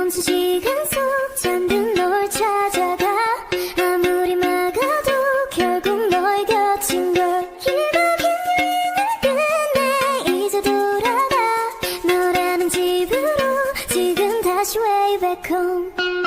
멈춘 시간 속 잠든 널 찾아가 아무리 막아도 결국 너의 곁인 걸 길고 긴 여행을 끝내 이제 돌아가 너라는 집으로 지금 다시 way back home